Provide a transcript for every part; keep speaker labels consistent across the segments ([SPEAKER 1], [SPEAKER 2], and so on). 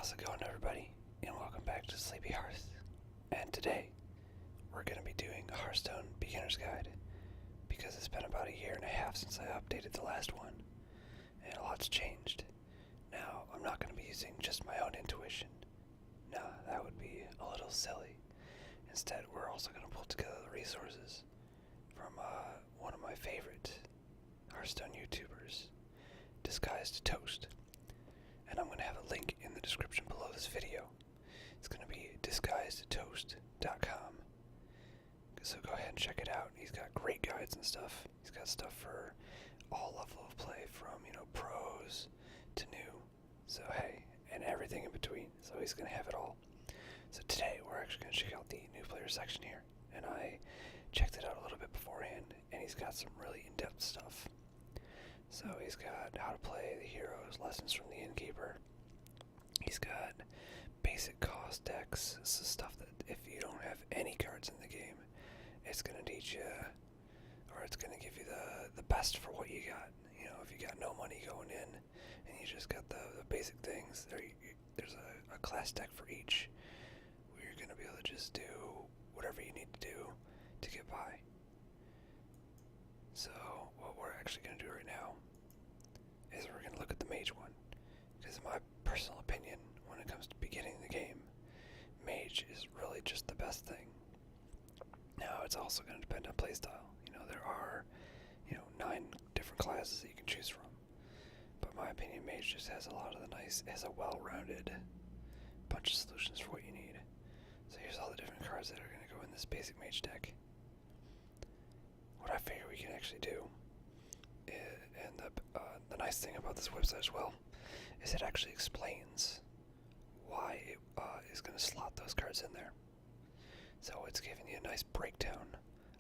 [SPEAKER 1] How's it going, everybody? And welcome back to Sleepy Hearth. And today, we're going to be doing a Hearthstone beginner's guide because it's been about a year and a half since I updated the last one, and a lot's changed. Now, I'm not going to be using just my own intuition. Nah, that would be a little silly. Instead, we're also going to pull together the resources from one of my favorite Hearthstone YouTubers, Disguised Toast. And I'm going to have a link in the description below this video. It's going to be disguisedtoast.com. So go ahead and check it out. He's got great guides and stuff. He's got stuff for all level of play, from, pros to new. So hey, and everything in between. So he's going to have it all. So today we're actually going to check out the new player section here. And I checked it out a little bit beforehand, and he's got some really in-depth stuff. So he's got how to play the heroes, lessons from the innkeeper. He's got basic cost decks. This is stuff that if you don't have any cards in the game, it's going to teach you, or it's going to give you the best for what you got. If you got no money going in and you just got the basic things, there's a class deck for each where you're going to be able to just do whatever you need to do to get by. So what we're actually going to do right now is we're going to look at the mage one, because in my personal opinion, when it comes to beginning the game, mage is really just the best thing. Now, it's also going to depend on playstyle. There are 9 different classes that you can choose from, but in my opinion, mage just has a lot of the has a well-rounded bunch of solutions for what you need. So here's all the different cards that are going to go in this basic mage deck. What I figure we can actually do, and the nice thing about this website as well, is it actually explains why it is going to slot those cards in there. So it's giving you a nice breakdown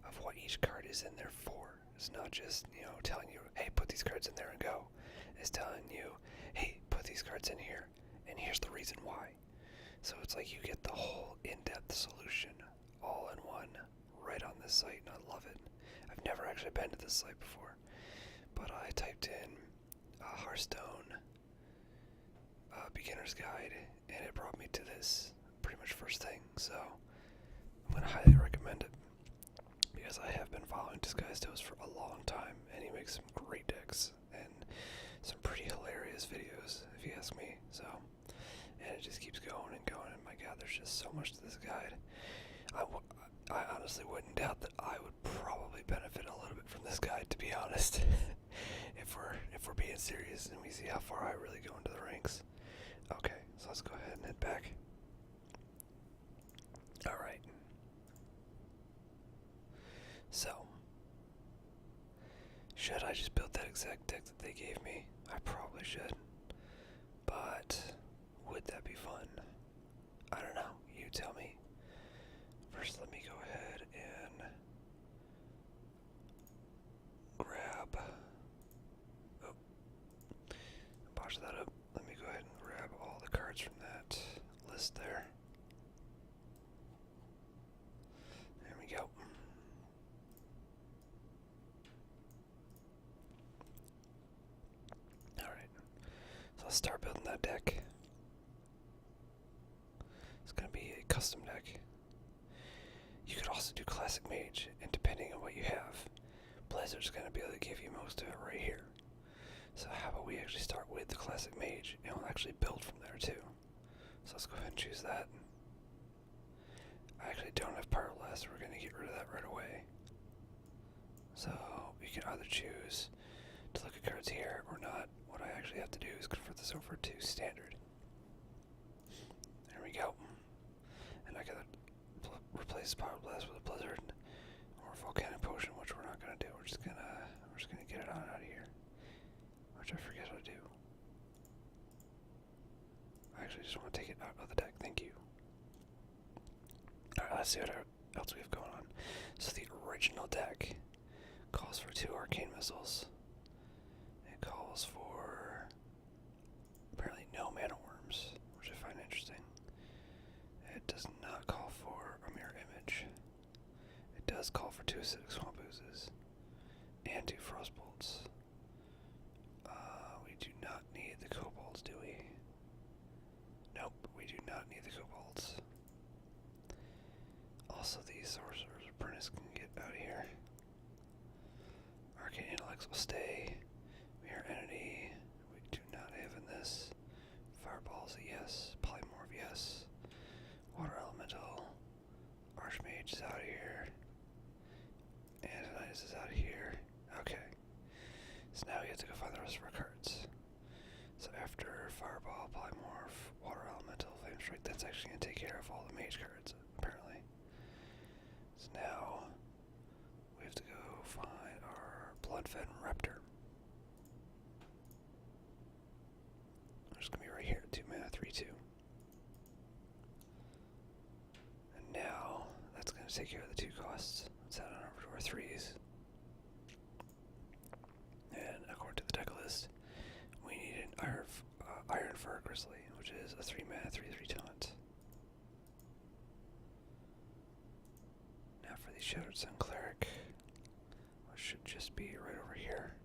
[SPEAKER 1] of what each card is in there for. It's not just, telling you, hey, put these cards in there and go. It's telling you, hey, put these cards in here, and here's the reason why. So it's like you get the whole in-depth solution all in one right on this site, and I love it. I've never actually been to this site before, but I typed in Hearthstone beginner's guide, and it brought me to this pretty much first thing. So I'm going to highly recommend it, because I have been following Disguised Toast for a long time, and he makes some great decks and some pretty hilarious videos, if you ask me. So, and it just keeps going and going, and my god, there's just so much to this guide. I honestly wouldn't doubt that I would probably benefit a little bit from this guide, to be honest. if we're being serious and we see how far I really go into the ranks. Okay, so let's go ahead and head back. Alright. So, should I just build that exact deck that they gave me? I probably should. But would that be fun? I don't know. You tell me. First, let me go ahead and grab. Oh, botch that up. Let me go ahead and grab all the cards from that list there. There we go. Alright. So let's start building that deck. It's going to be a custom deck. You could also do Classic Mage, and depending on what you have, Blizzard's going to be able to give you most of it right here. So how about we actually start with the Classic Mage, and we'll actually build from there too. So let's go ahead and choose that. I actually don't have Pyro Blast, so we're going to get rid of that right away. So we can either choose to look at cards here or not. What I actually have to do is convert this over to Standard. There we go. And I can replace Pyro Blast with a Blizzard or a Volcanic Potion, which we're not gonna do. We're just gonna get it on out of here, which I forget how to do. I actually just want to take it out of the deck. Thank you. All right, let's see what else we have going on. So the original deck calls for 2 Arcane Missiles. It calls for apparently no Mana Worms, which I find interesting. It does not call for a Mirror Image. It does call for 2 Acidic Swamp Oozes and 2 Frostbolts. We do not need the Kobolds, do we? No, Nope, we do not need the kobolds. Also, these sorcerer's apprentice can get out of here. Arcane intellects will stay. Mirror entity, we do not have in this. Fireball's a yes. Polymorph, yes. Water elemental. Archmage is out of here. Antonitis is out of here. Okay. So now we have to go find the rest of our cards. So after Fireball, Polymorph, Water Elemental, Flame Strike, that's actually going to take care of all the mage cards, apparently. So now we have to go find our Bloodfed Raptor. It's going to be right here, 2 mana, 3/2. And now that's going to take care of the 2 costs. Let's head on over to our 3s. And according to the deck list, we need an Iron Fur Grizzly, which is a 3 mana, 3/3 taunt. Now for the Shattered Sun Cleric, which should just be right over here.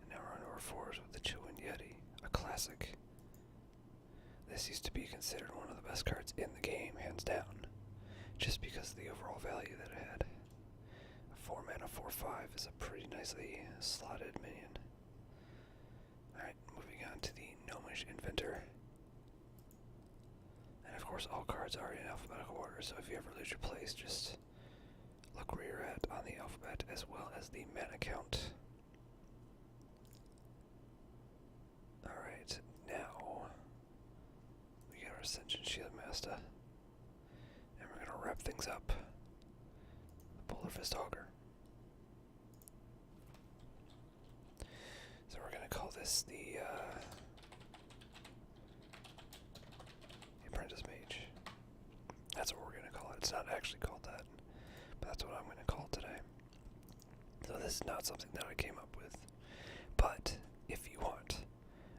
[SPEAKER 1] And now we're on over 4s with the Chillwind Yeti, a classic. This used to be considered one of the best cards in the game, hands down, just because of the overall value that it had. A 4 mana, 4/5 is a pretty nicely slotted minion. Alright, moving on to the Gnomish Inventor. And of course, all cards are in alphabetical order, so if you ever lose your place, just look where you're at on the alphabet as well as the mana count. Alright, now we get our Ascension Shield Master. And we're going to wrap things up. The Polar Fist Augur. So we're going to call this the Apprentice Mage. That's what we're going to call it. It's not actually called that, but that's what I'm going to call it today. So this is not something that I came up with, but if you want,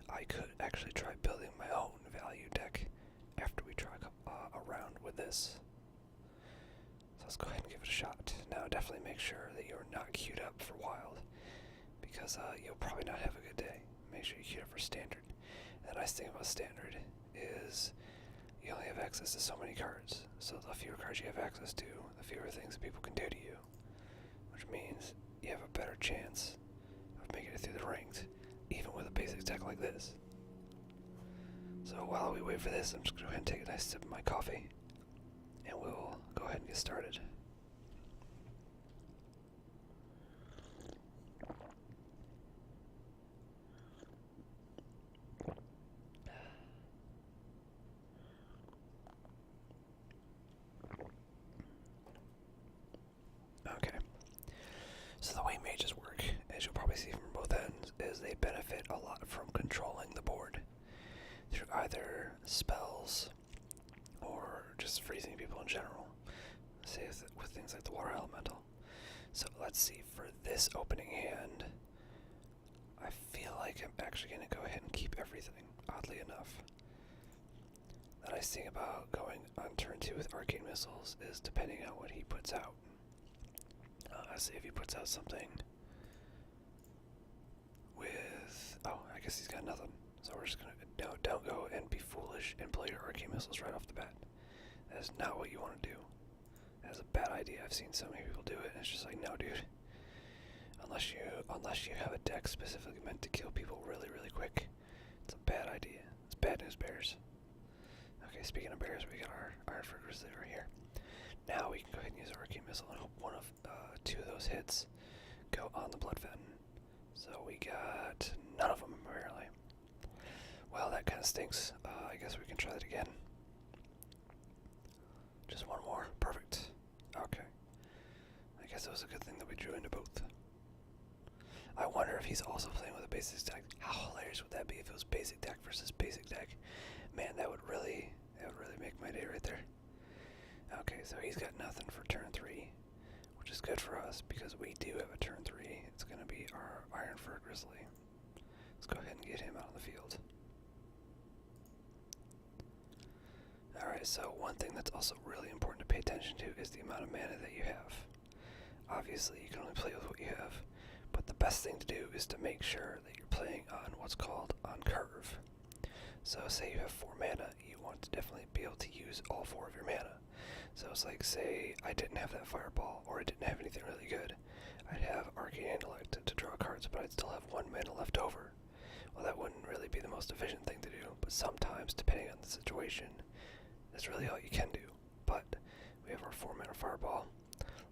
[SPEAKER 1] I could actually try building my own value deck after we try around with this. So let's go ahead and give it a shot. Now definitely make sure that you're not queued up for Wild, because you'll probably not have a good day. Make sure you queue up for Standard. And the nice thing about Standard is you only have access to so many cards. So the fewer cards you have access to, the fewer things people can do to you. Which means you have a better chance of making it through the ranked, even with a basic deck like this. So while we wait for this, I'm just going to go ahead and take a nice sip of my coffee, and we'll go ahead and get started. Okay, so the way mages work, as you'll probably see from both ends, is they benefit a lot from controlling the board through either spells or just freezing people in general, say with things like the Water Elemental. So let's see, for this opening hand, I feel like I'm actually going to go ahead and keep everything, oddly enough. The nice thing about going on turn 2 with Arcane Missiles is depending on what he puts out. Say if he puts out something with, oh, I guess he's got nothing. So we're just gonna, no, don't go and be foolish and play your Arcane Missiles right off the bat. That is not what you want to do. That is a bad idea. I've seen so many people do it, and it's just like, no, dude. Unless you have a deck specifically meant to kill people really, really quick, it's a bad idea. It's bad news, bears. Okay, speaking of bears, we got our Iron Fur Grizzly right here. Now we can go ahead and use our Arcane Missile and hope one of 2 of those hits go on the Bloodfen. So we got none of them, apparently. Well, that kind of stinks. I guess we can try that again. Just one more. Perfect. Okay. I guess it was a good thing that we drew into both. I wonder if he's also playing with a basic deck. How hilarious would that be if it was basic deck versus basic deck? Man, that would really make my day right there. Okay, so he's got nothing for turn 3, which is good for us because we do have a turn 3. It's going to be our Iron Fur Grizzly. Let's go ahead and get him out on the field. Alright, so one thing that's also really important to pay attention to is the amount of mana that you have. Obviously, you can only play with what you have, but the best thing to do is to make sure that you're playing on what's called on curve. So say you have 4 mana, you want to definitely be able to use all 4 of your mana. So it's like, say I didn't have that fireball, or I didn't have anything really good. I'd have Arcane Intellect to draw cards, but I'd still have 1 mana left over. Well, that wouldn't really be the most efficient thing to do, but sometimes, depending on the situation, that's really all you can do. But we have our 4 mana fireball.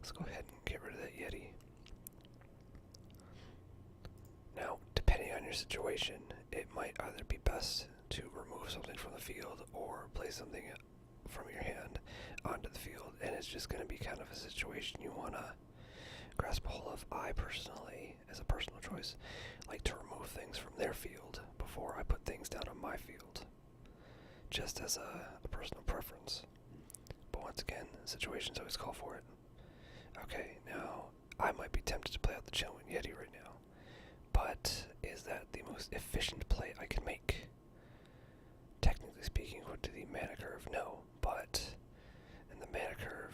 [SPEAKER 1] Let's go ahead and get rid of that Yeti. Now, depending on your situation, it might either be best to remove something from the field or place something from your hand onto the field, and it's just going to be kind of a situation you want to grasp a hold of. I personally, as a personal choice, like to remove things from their field before I put things down on my field, just as a personal preference. But once again, situations always call for it. Okay, now I might be tempted to play out the Chillwind Yeti right now, but is that the most efficient play I can make? Technically speaking, according to the mana curve, no, but and the mana curve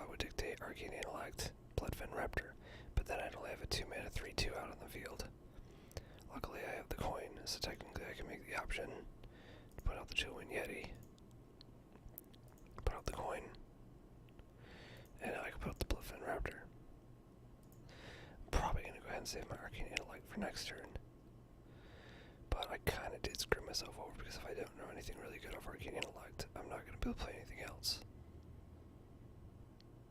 [SPEAKER 1] would dictate Arcane Intellect, Bloodfen Raptor, but then I'd only have a 2 mana 3/2 out on the field. Luckily I have the coin, so technically I can make the option to put out the Chillwind Yeti, put out the coin, and I can put out the Bloodfen Raptor. Probably gonna go ahead and save my Arcane Intellect for next turn. But I kinda did screw myself over, because if I don't know anything really good off Arcane Intellect, I'm not gonna be able to play anything else.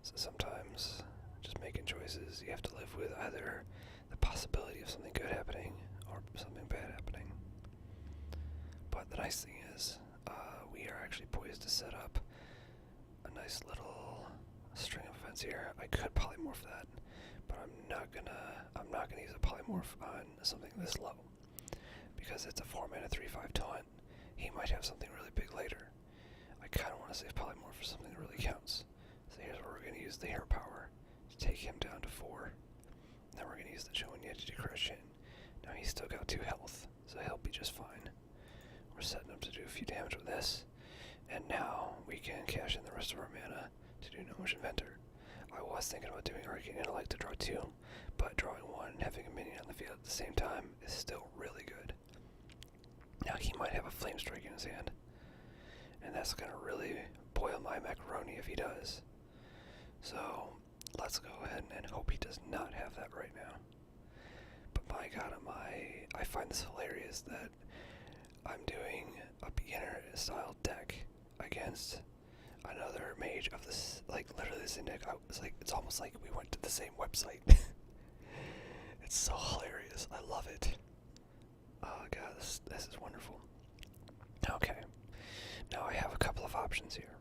[SPEAKER 1] So sometimes, just making choices, you have to live with either the possibility of something good happening or something bad happening. But the nice thing is, we are actually poised to set up a nice little string of events here. I could polymorph that, but I'm not gonna use a polymorph on something this low, because it's a 4 mana 3/5 taunt. He might have something really big later. I kind of want to save polymorph for something that really counts. So here's where we're going to use the hero power to take him down to 4. And then we're going to use the Chillwind Yeti to crush in. Now he's still got 2 health, so he'll be just fine. We're setting up to do a few damage with this, and now we can cash in the rest of our mana to do Gnomish Inventor. I was thinking about doing Arcane Intellect to draw 2, but drawing 1 and having a minion on the field at the same time is still really good. Now he might have a Flame Strike in his hand, and that's going to really boil my macaroni if he does. So let's go ahead and hope he does not have that right now. But my god, I find this hilarious that I'm doing a beginner style deck against another mage of this, like literally the same deck. It's almost like we went to the same website. It's so hilarious. I love it. Oh god, this is wonderful. Okay, now I have a couple of options here.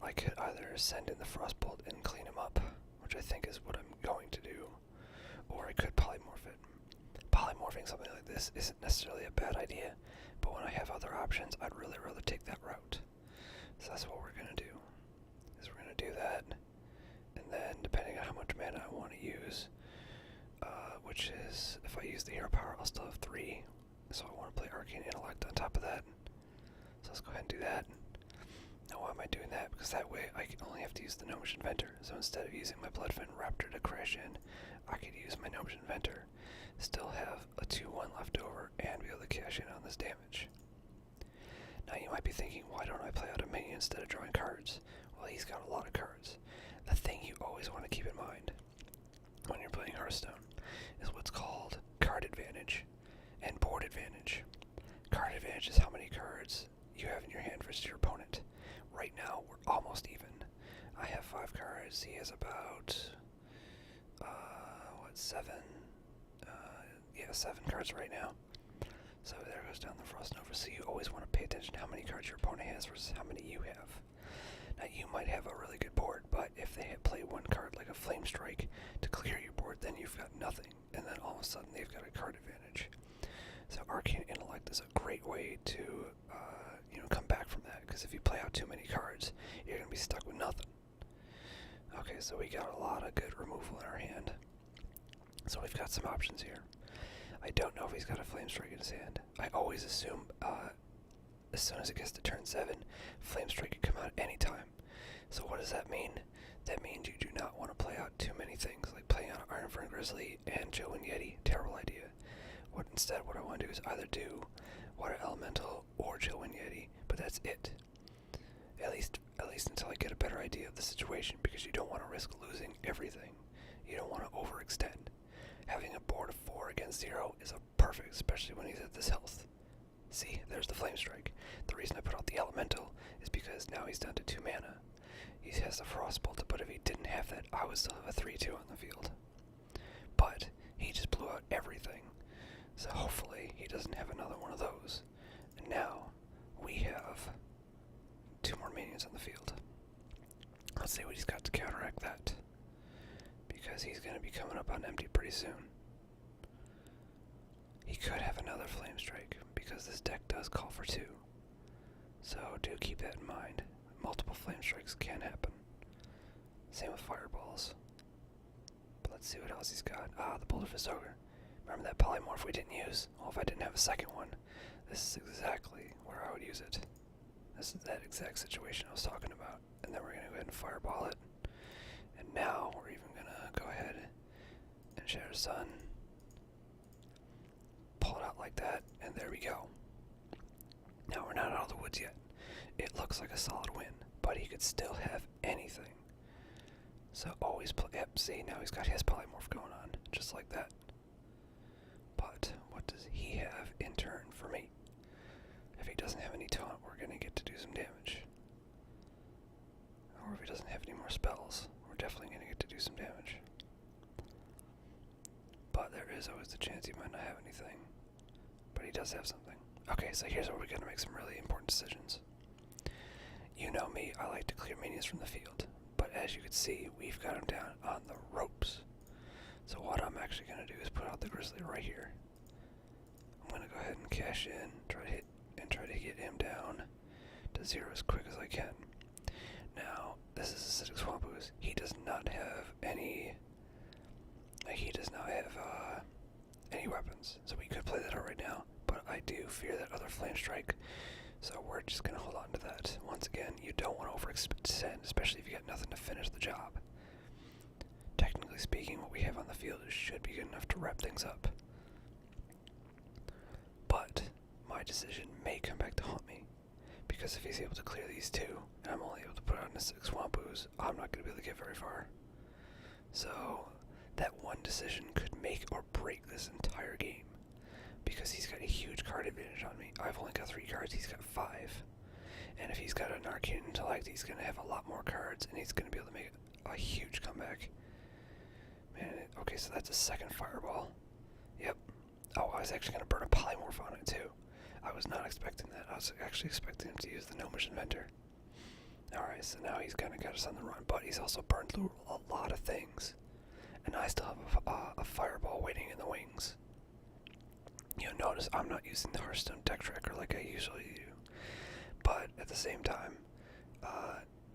[SPEAKER 1] I could either send in the Frostbolt and clean him up, which I think is what I'm going to do, or I could polymorph it. Polymorphing something like this isn't necessarily a bad idea, but when I have other options, I'd really rather take that route. So that's what we're going to do, is we're going to do that, and then depending on how much mana I want to use, which is, if I use the hero power, I'll still have 3, so I want to play Arcane Intellect on top of that. So let's go ahead and do that. Now why am I doing that? Because that way I can only have to use the Gnomish Inventor. So instead of using my Bloodfen Raptor to crash in, I could use my Gnomish Inventor, still have a 2/1 left over, and be able to cash in on this damage. Now you might be thinking, why don't I play out a minion instead of drawing cards? Well, he's got a lot of cards. The thing you always want to keep in mind when you're playing Hearthstone is what's called card advantage and board advantage. Card advantage is how many cards you have in your hand versus your opponent. Right now, we're almost even. I have 5 cards. He has about, 7? 7 cards right now. So there goes down the Frost Nova. So you always want to pay attention to how many cards your opponent has versus how many you have. Now you might have a really good board, but if they play one card like a Flame Strike to clear your board, then you've got nothing, and then all of a sudden they've got a card advantage. So Arcane Intellect is a great way to come back from that, because if you play out too many cards, you're going to be stuck with nothing. Okay, so we got a lot of good removal in our hand. So we've got some options here. I don't know if he's got a Flame Strike in his hand. I always assume as soon as it gets to turn 7, Flame Strike can come out any time. So what does that mean? That means you do not want to play out too many things, like playing out Ironfern Grizzly and Chillwind Yeti. Terrible idea. What I want to do is either do Water Elemental or Chillwind Yeti, but that's it. At least until I get a better idea of the situation, because you don't want to risk losing everything. You don't want to overextend. Having a board of 4 against 0 is a perfect, especially when he's at this health. See, there's the Flame Strike. The reason I put out the Elemental is because now he's down to 2 mana. He has the Frostbolt, but if he didn't have that, I would still have a 3-2 on the field. But he just blew out everything. So hopefully he doesn't have another one of those. And now we have 2 more minions on the field. Let's see what he's got to counteract that, because he's going to be coming up on empty pretty soon. He could have another Flame Strike, because this deck does call for 2. So do keep that in mind. Multiple Flame Strikes can happen. Same with Fireballs. But let's see what else he's got. The Boulder Fist Ogre. Remember that Polymorph we didn't use? Well, if I didn't have a second one, this is exactly where I would use it. This is that exact situation I was talking about. And then we're going to go ahead and Fireball it. And now we're even going to go ahead and Shatter Sun. Pull it out like that, and there we go. Now we're not out of the woods yet. It looks like a solid win, but he could still have anything. So always play. Yep, see, now he's got his Polymorph going on, just like that. But what does he have in turn for me? If he doesn't have any taunt, we're going to get to do some damage. Or if he doesn't have any more spells, we're definitely going to get to do some damage. But there is always the chance he might not have anything. But he does have something. Okay, so here's where we're going to make some really important decisions. You know me, I like to clear minions from the field. But as you can see, we've got him down on the ropes. So what I'm actually going to do is put out the Grizzly right here. I'm going to go ahead and cash in, try to get him down to 0 as quick as I can. Now, this is Acidic Swamp Ooze. He does not have any weapons, so we could play that out right now, but I do fear that other Flame Strike, so we're just going to hold on to that. Once again, you don't want to overextend, especially if you got nothing to finish the job. Technically speaking, what we have on the field should be good enough to wrap things up. But my decision may come back to haunt me, because if he's able to clear these 2, and I'm only able to put out an Acidic Swamp Ooze, I'm not going to be able to get very far. So that one decision could make or break this entire game, because he's got a huge card advantage on me. I've only got 3 cards, he's got 5. And if he's got an Arcane Intellect, he's going to have a lot more cards, and he's going to be able to make a huge comeback. Man, okay, so that's a second Fireball. Yep. Oh, I was actually going to burn a Polymorph on it, too. I was not expecting that. I was actually expecting him to use the Gnomish Inventor. Alright, so now he's kind of got us on the run, but he's also burned through a lot of things. And I still have a Fireball waiting in the wings. You'll notice I'm not using the Hearthstone deck tracker like I usually do. But at the same time,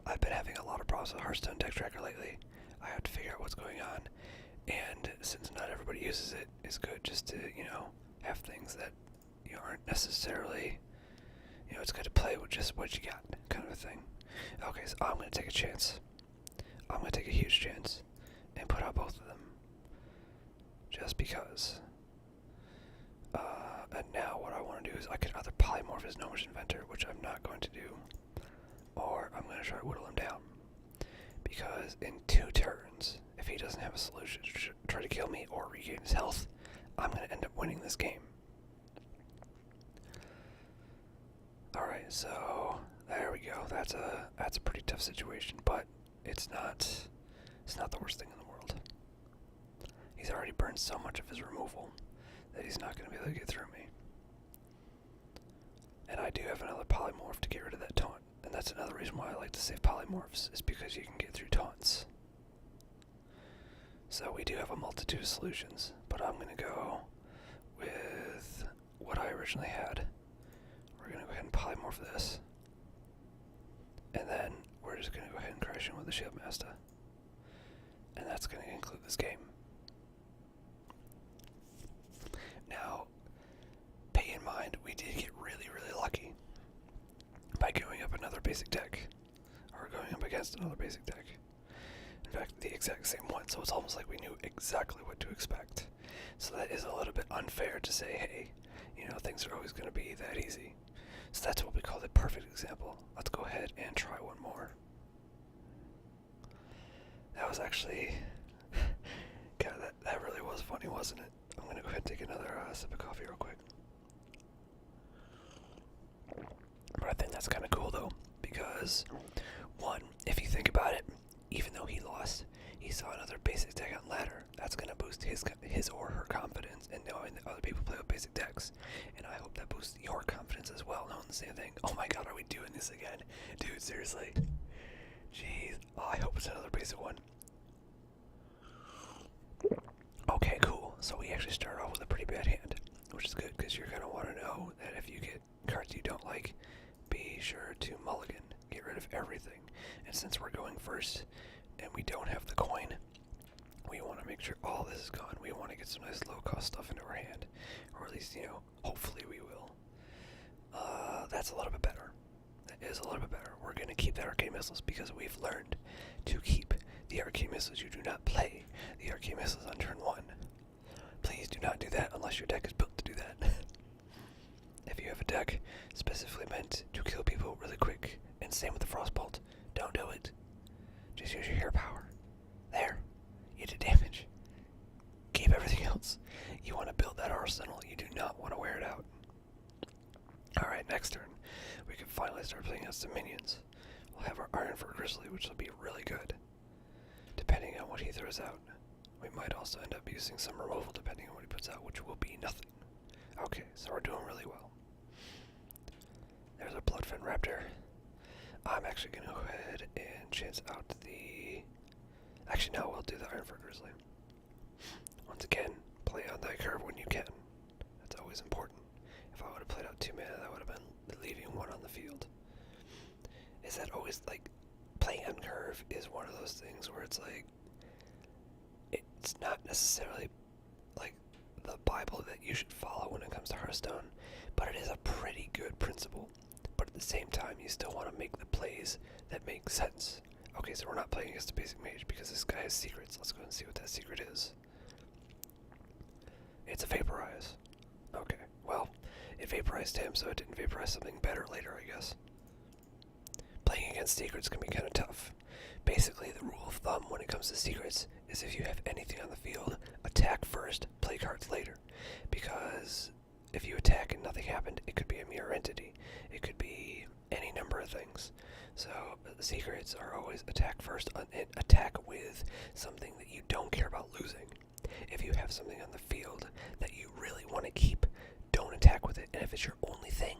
[SPEAKER 1] I've been having a lot of problems with Hearthstone deck tracker lately. I have to figure out what's going on. And since not everybody uses it, it's good just to, have things that aren't necessarily, it's good to play with just what you got, kind of a thing. Okay, so I'm going to take a chance. I'm going to take a huge chance and put out both of them. Just because. And now what I want to do is I could either Polymorph his Gnomish Inventor, which I'm not going to do, or I'm going to try to whittle him down. Because in 2 turns, if he doesn't have a solution to try to kill me or regain his health, I'm going to end up winning this game. Alright, so there we go. That's a pretty tough situation, but it's not the worst thing in the world. He's already burned so much of his removal that he's not going to be able to get through me. And I do have another Polymorph to get rid of that taunt, and that's another reason why I like to save Polymorphs, is because you can get through taunts. So we do have a multitude of solutions, but I'm going to go with what I originally had. We're going to go ahead and Polymorph this, and then we're just going to go ahead and crash in with the Shield Master. And that's going to conclude this game. Now, pay in mind, we did get really, really lucky by going up another basic deck, or going up against another basic deck. In fact, the exact same one, so it's almost like we knew exactly what to expect. So that is a little bit unfair to say, hey, things are always going to be that easy. So that's what we call the perfect example. Let's go ahead and try one more. That was actually, God, that really was funny, wasn't it? I'm going to go ahead and take another sip of coffee real quick. But I think that's kind of cool, though, because, one, if you think about it, even though he lost, he saw another basic deck on ladder. That's going to boost his or her confidence in knowing that other people play with basic decks. And I hope that boosts your confidence as well, knowing the same thing. Oh my god, are we doing this again? Dude, seriously. Jeez. Oh, I hope it's another basic one. Okay, cool. So we actually start off with a pretty bad hand, which is good, because you're going to want to know that if you get cards you don't like, be sure to mulligan. Get rid of everything. And since we're going first, and we don't have the coin, we want to make sure all this is gone. We want to get some nice low-cost stuff into our hand. Or at least, hopefully we will. That's a little bit better. That is a little bit better. We're going to keep the arcane missiles because we've learned to keep the arcane missiles. You do not play the arcane missiles on turn 1. Please do not do that unless your deck is built to do that. If you have a deck specifically meant to kill people really quick, and same with the Frostbolt, don't do it. Just use your hero power. There. You did damage. Keep everything else. You want to build that arsenal. You do not want to wear it out. Alright, next turn. We can finally start playing as some minions. We'll have our Iron for Grizzly, which will be really good. Depending on what he throws out. We might also end up using some removal depending on what he puts out, which will be nothing. Okay, so we're doing really well. There's a Bloodfen Raptor. I'm actually going to go ahead and chance out the... Actually, no, we'll do the Iron for Grizzly. Once again, play on that curve when you can. That's always important. If I would have played out 2 mana, that would have been leaving 1 on the field. Is that always, playing on curve is one of those things where it's it's not necessarily, the Bible that you should follow when it comes to Hearthstone, but it is a pretty good principle. But at the same time, you still want to make the plays that make sense. Okay, so we're not playing against a basic mage because this guy has secrets. Let's go and see what that secret is. It's a vaporize. Okay, well, it vaporized him, so it didn't vaporize something better later, I guess. Playing against secrets can be kind of tough. Basically, the rule of thumb when it comes to secrets is if you have anything on the field, attack first, play cards later. Because if you attack and nothing happened, it could be a mirror entity. It could be any number of things. So secrets are always attack first, and attack with something that you don't care about losing. If you have something on the field that you really want to keep, don't attack with it. And if it's your only thing,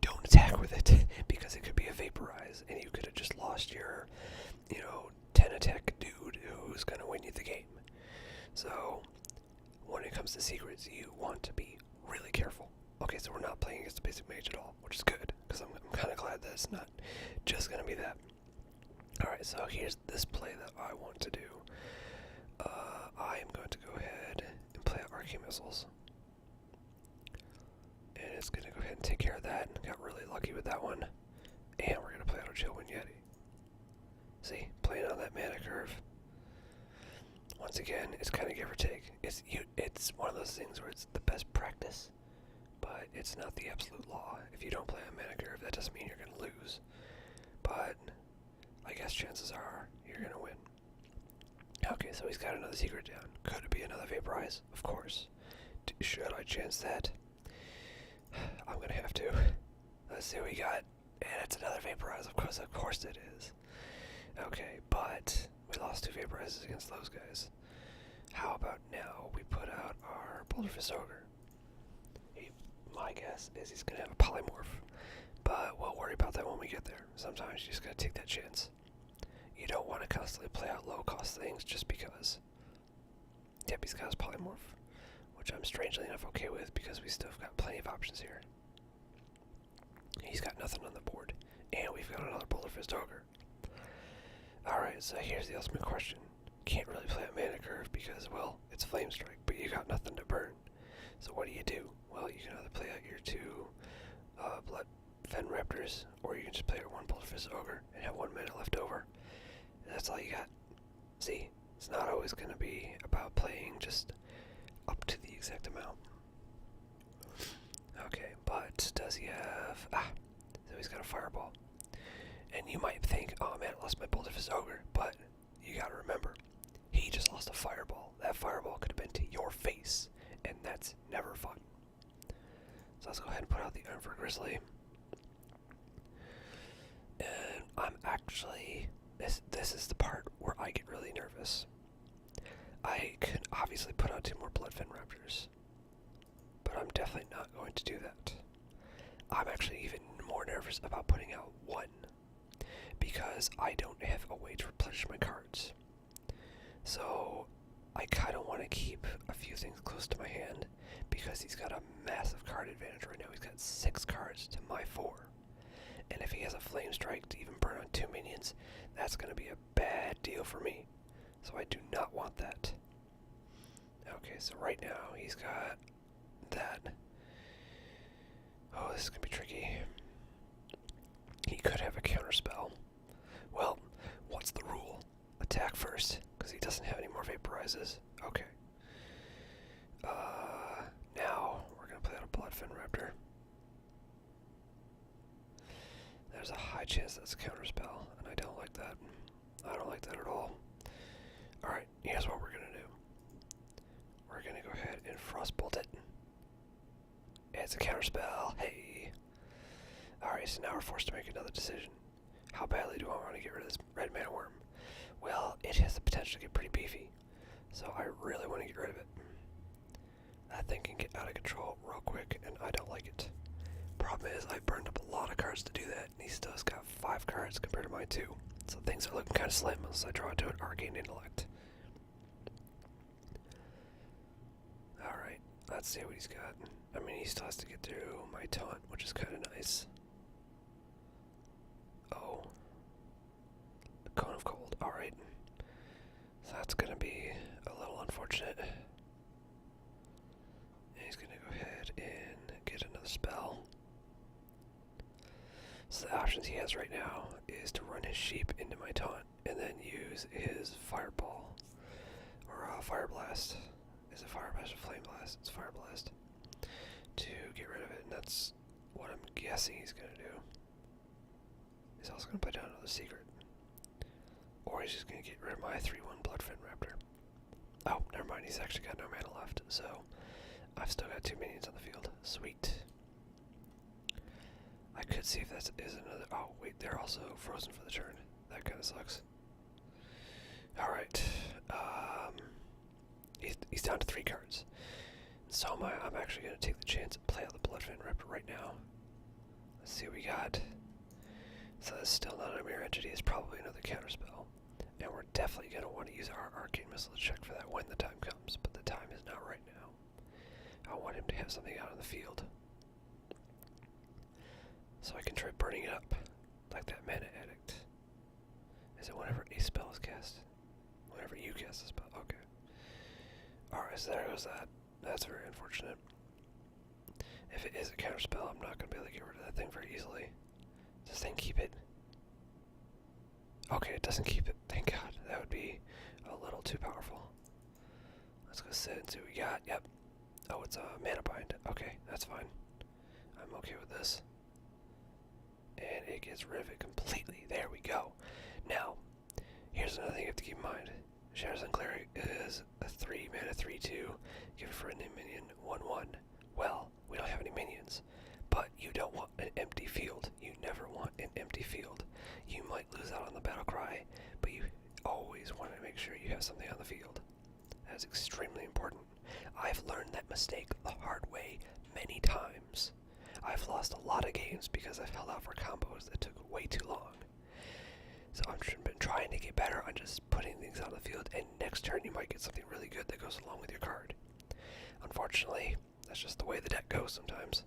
[SPEAKER 1] don't attack with it, because it could be a vaporize, and you could have just lost your, 10 attack dude who's going to win you the game. So when it comes to secrets, you want to be really careful. Okay, so we're not playing against a basic mage at all, which is good, because I'm kind of glad that it's not just going to be that. Alright, so here's this play that I want to do. I am going to go ahead and play out Arcane Missiles. And it's going to go ahead and take care of that. Got really lucky with that one. And we're going to play out a Chillwind Yeti. See, playing on that mana curve. Once again, it's kind of give or take. It's one of those things where it's the best practice, but it's not the absolute law. If you don't play on mana curve, that doesn't mean you're going to lose. But I guess chances are you're going to win. Okay, so he's got another secret down. Could it be another vaporize? Of course. Should I chance that? I'm going to have to. Let's see what we got. And it's another vaporize. Of course it is. Okay, but we lost 2 vaporizes against those guys. How about now we put out our Boulderfist Ogre? My guess is he's going to have a polymorph. But we'll worry about that when we get there. Sometimes you just got to take that chance. You don't want to constantly play out low-cost things just because. Yep, he's got his polymorph, which I'm strangely enough okay with because we still have got plenty of options here. He's got nothing on the board, and we've got another Boulderfist Ogre. Alright, so here's the ultimate question. Can't really play a mana curve because, well, it's Flame Strike, but you got nothing to burn. So what do? Well, you can either play out your 2 Bloodfen Raptors, or you can just play your 1 Boulderfist Ogre and have 1 mana left over. And that's all you got. See, it's not always going to be about playing just up to the exact amount. Okay, but does he have... so he's got a fireball. And you might think, oh man, I lost my bolt of his ogre, but you gotta remember, he just lost a fireball. That fireball could have been to your face, and that's never fun. So let's go ahead and put out the Iron for Grizzly. And I'm actually, this is the part where I get really nervous. I could obviously put out 2 more Bloodfin Raptors, but I'm definitely not going to do that. I'm actually even more nervous about putting out 1, because I don't have a way to replenish my cards. So I kind of want to keep a few things close to my hand, because he's got a massive card advantage right now. He's got 6 cards to my 4. And if he has a Flame Strike to even burn on 2 minions, that's going to be a bad deal for me. So I do not want that. Okay, so right now he's got that. Oh, this is going to be tricky. He could have a counter spell. Well, what's the rule? Attack first, because he doesn't have any more vaporizes. Okay. Now we're going to play out a Bloodfin Raptor. There's a high chance that's a counter spell, and I don't like that. I don't like that at all. Alright, here's what we're going to do. We're going to go ahead and Frostbolt it. It's a counter spell. Hey. Alright, so now we're forced to make another decision. How badly do I want to get rid of this red mana worm? Well, it has the potential to get pretty beefy, so I really want to get rid of it. That thing can get out of control real quick, and I don't like it. Problem is, I burned up a lot of cards to do that, and he still's got 5 cards compared to my 2. So things are looking kind of slim as I draw into an Arcane Intellect. Alright, let's see what he's got. I mean, he still has to get through my taunt, which is kind of nice. Oh. The Cone of Cold. Alright. So that's going to be a little unfortunate. And he's going to go ahead and get another spell. So the options he has right now is to run his sheep into my taunt and then use his fireball or fire blast. Is it fire blast or flame blast? It's fire blast to get rid of it, and that's what I'm guessing he's gonna do. He's also gonna put down another secret, or he's just gonna get rid of my 3/1 Bloodfin Raptor. Oh, never mind. He's actually got no mana left, so I've still got 2 minions on the field. Sweet. I could see if that is another... Oh, wait, they're also frozen for the turn. That kind of sucks. Alright. He's down to 3 cards. So I'm actually going to take the chance and play out the Bloodfin Raptor right now. Let's see what we got. So that's still not a mirror entity. It's probably another counterspell. And we're definitely going to want to use our Arcane Missile to check for that when the time comes. But the time is not right now. I want him to have something out on the field, so I can try burning it up, like that Mana Addict. Is it whenever a spell is cast? Whenever you cast a spell, okay. Alright, so there goes that. That's very unfortunate. If it is a counter spell, I'm not going to be able to get rid of that thing very easily. Does this thing keep it? Okay, it doesn't keep it. Thank God. That would be a little too powerful. Let's go sit and see what we got. Yep. Oh, it's a Mana Bind. Okay, that's fine. I'm okay with this. And it gets rid of it completely. There we go. Now, here's another thing you have to keep in mind. Shadows Cleric is a 3 mana 3/2. Give it for a new minion 1/1. Well, we don't have any minions, but you don't want an empty field. You never want an empty field. You might lose out on the battle cry, but you always want to make sure you have something on the field. That is extremely important. I've learned that mistake the hard way many times. I've lost a lot of games because I've held out for combos that took way too long. So I've been trying to get better on just putting things on the field, and next turn you might get something really good that goes along with your card. Unfortunately, that's just the way the deck goes sometimes.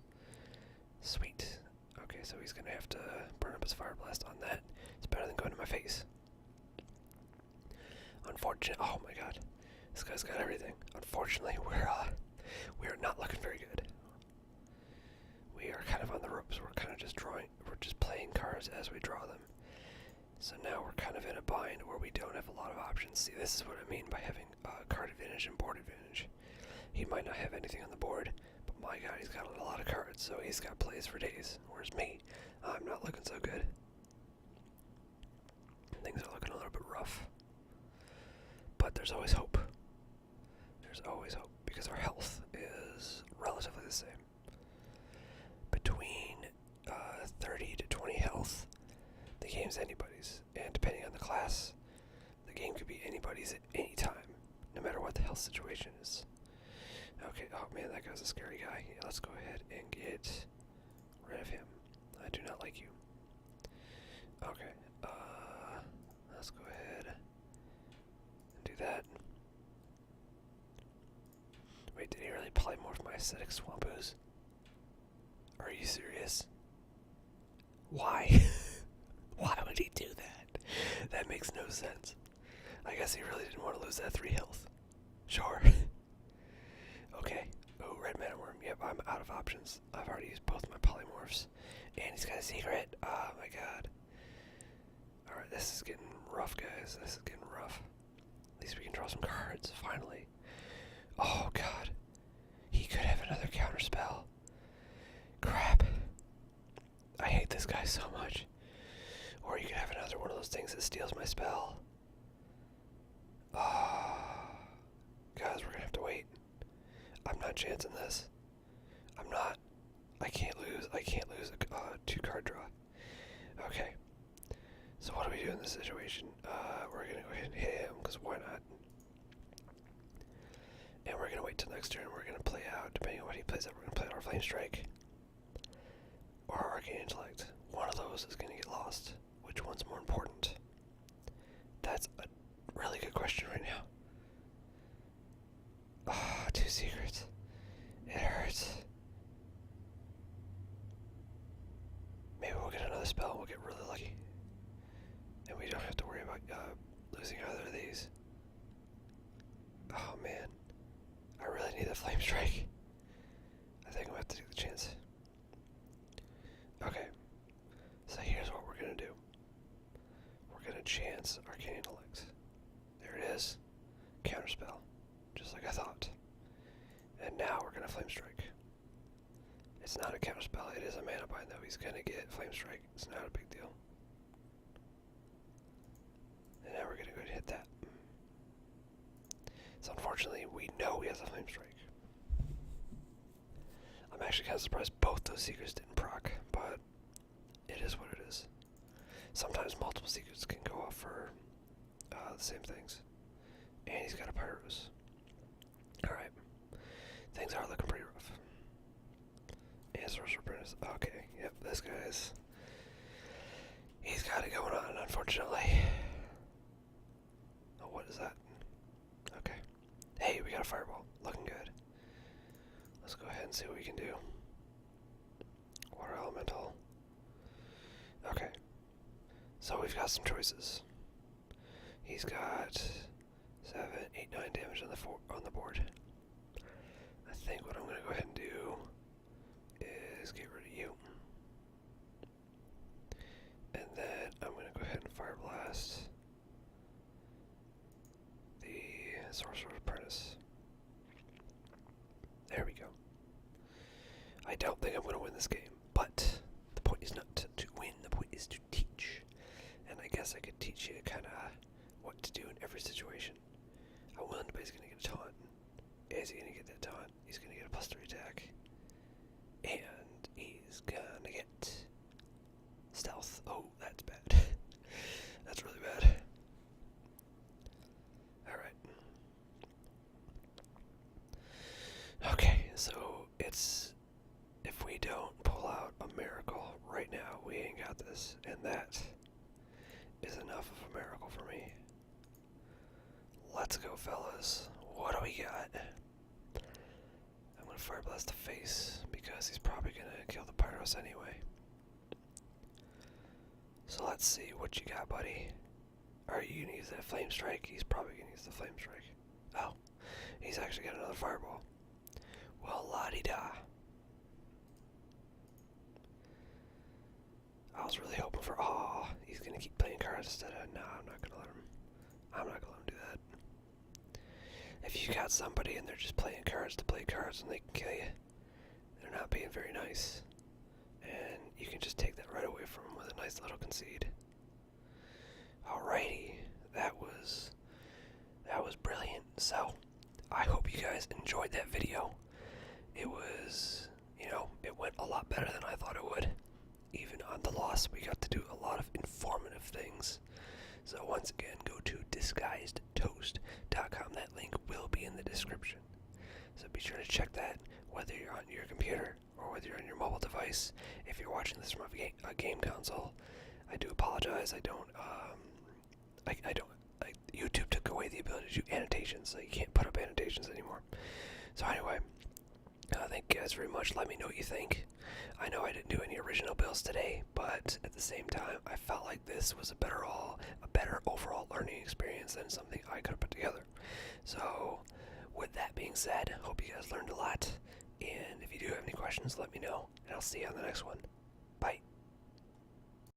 [SPEAKER 1] Sweet. Okay, so he's gonna have to burn up his Fire Blast on that. It's better than going to my face. Unfortunately, oh my god. This guy's got everything. Unfortunately, we're not looking very good. We are kind of on the ropes. We're kind of just drawing. We're just playing cards as we draw them. So now we're kind of in a bind where we don't have a lot of options. See, this is what I mean by having card advantage and board advantage. He might not have anything on the board, but my god, he's got a lot of cards, so he's got plays for days. Whereas me, I'm not looking so good. Things are looking a little bit rough. But there's always hope. There's always hope, because our health is relatively the same. Between 30 to 20 health, the game's anybody's. And depending on the class, the game could be anybody's at any time, no matter what the health situation is. Okay, oh man, that guy's a scary guy. Yeah, let's go ahead and get rid of him. I do not like you. Okay, let's go ahead and do that. Wait, did he really polymorph my acidic swamp ooze? Are you serious? Why? Why would he do that? That makes no sense. I guess he really didn't want to lose that 3 health. Sure. Okay. Oh, red mana worm. Yep, I'm out of options. I've already used both my polymorphs. And he's got a secret. Oh my god. Alright, this is getting rough, guys. This is getting rough. At least we can draw some cards, finally. Oh god. He could have another counter spell. Crap. I hate this guy so much. Or he could have another one of those things that steals my spell. Guys, we're gonna have to wait. I'm not chancing this. I'm not. I can't lose a 2-card draw. Okay. So what do we do in this situation? We're gonna go ahead and hit him, because why not? And we're gonna wait till next turn. We're gonna play out, depending on what he plays out, we're gonna play out our Flame Strike. Or our Arcane Intellect. One of those is gonna get lost. Which one's more important? That's a really good question right now. 2 secrets. It hurts. Maybe we'll get another spell and we'll get really lucky. And we don't have to worry about losing either of these. Oh man. I really need a Flame Strike. I think I'm gonna have to take the chance. Okay. So here's what we're gonna do. We're gonna chance Arcane Intellect. There it is. Counterspell. Just like I thought. And now we're gonna Flame Strike. It's not a counterspell, it is a mana bind though. He's gonna get Flame Strike. It's not a big deal. And now we're gonna go ahead and hit that. So unfortunately, we know he has a Flame Strike. I'm actually kind of surprised both those secrets didn't proc, but it is what it is. Sometimes multiple secrets can go off for the same things. And he's got a Pyros. Alright. Things are looking pretty rough. And Sorcerer Apprentice. Okay, yep, this guy's... He's got it going on, unfortunately. Oh, what is that? Okay. Hey, we got a Fireball. Looking good. Let's go ahead and see what we can do. Water Elemental. Okay. So we've got some choices. He's got 7, 8, 9 damage on the board. I think what I'm going to go ahead and do is get rid of you. And then I'm going to go ahead and Fire Blast the Sorcerer's Apprentice. There we go. I don't think I'm going to win this game, but the point is not to win, the point is to teach. And I guess I could teach you kind of what to do in every situation. I'm willing to bet he's going to get a taunt. Is he going to get that taunt? He's going to get a +3 attack. And he's going to get stealth. Oh, that's bad. That's really bad. Alright. Okay, so it's... If we don't pull out a miracle right now, we ain't got this. And that is enough of a miracle for me. Let's go, fellas. What do we got? I'm gonna Fire Blast the face, because he's probably gonna kill the Pyros anyway. So let's see what you got, buddy. Are you gonna use that Flame Strike? He's probably gonna use the Flame Strike. Oh, he's actually got another Fireball. Well, la-di-da. I was really hoping for, he's gonna gonna keep playing cards instead of, no, I'm not gonna let him. I'm not gonna let him do that. If you got somebody and they're just playing cards to play cards and they can kill you, they're not being very nice. And you can just take that right away from them with a nice little concede. Alrighty, that was brilliant. So, I hope you guys enjoyed that video. It was, it went a lot better than I thought it would. Even on the loss, we got to do a lot of informative things. So once again, go to disguisedtoast.com. That link will be in the description. So be sure to check that, whether you're on your computer or whether you're on your mobile device. If you're watching this from a game console, I do apologize. YouTube took away the ability to do annotations, so you can't put up annotations anymore. So anyway, thank you guys very much. Let me know what you think. I know I didn't do any original builds today, but at the same time, I felt like this was a better overall learning experience than something I could have put together. So, with that being said, hope you guys learned a lot. And if you do have any questions, let me know, and I'll see you on the next one.